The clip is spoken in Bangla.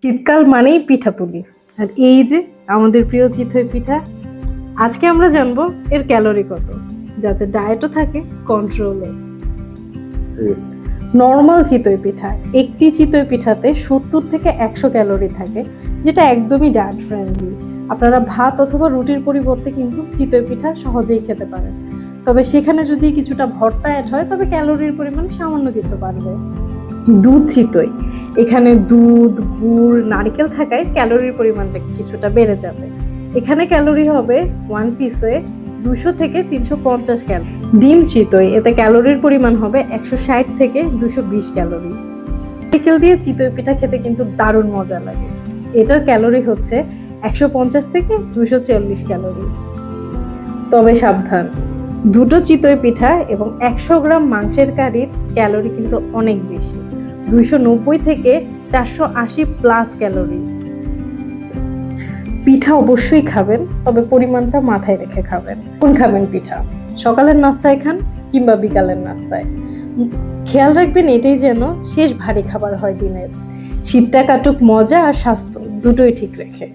শীতকাল মানেই পিঠাপুলি, আর এই যে আমাদের প্রিয় চিতই পিঠা। আজকে আমরা জানবো এর ক্যালোরি কত, যাতে ডায়েটও থাকে কন্ট্রোলে। নর্মাল চিতই পিঠা, একটি চিতই পিঠাতে 70 থেকে 100 ক্যালোরি থাকে, যেটা একদমই ডায়েট ফ্রেন্ডলি। আপনারা ভাত অথবা রুটির পরিবর্তে কিন্তু চিতই পিঠা সহজেই খেতে পারেন। তবে সেখানে যদি কিছুটা ভর্তা অ্যাড হয় তবে ক্যালোরির পরিমাণ সামান্য কিছু বাড়বে। দুধ চিতই, এখানে দুধ, গুড়, নারকেল থাকায় ক্যালোরির পরিমাণটা কিছুটা বেড়ে যাবে। এখানে ক্যালোরি হবে 1 পিসে 200 থেকে 350 ক্যালোরি। ডিম চিতই, এতে ক্যালোরির পরিমাণ হবে 160 থেকে 220 ক্যালোরি। নারকেল দিয়ে চিতই পিঠা খেতে কিন্তু দারুণ মজা লাগে। এটার ক্যালোরি হচ্ছে 150 থেকে 240 ক্যালোরি। তবে সাবধান, দুটো চিতই পিঠা এবং 100 গ্রাম মাংসের কারির ক্যালোরি কিন্তু অনেক বেশি, 290 থেকে 480 প্লাস ক্যালোরি। পিঠা অবশ্যই খাবেন, তবে পরিমাণটা মাথায় রেখে খাবেন। কোন খাবেন পিঠা, সকালের নাস্তায় খান কিংবা বিকালের নাস্তায়, খেয়াল রাখবেন এটাই যেন শেষ ভারী খাবার হয় দিনের। শীতটা কাটুক মজা আর স্বাস্থ্য দুটোই ঠিক রেখে।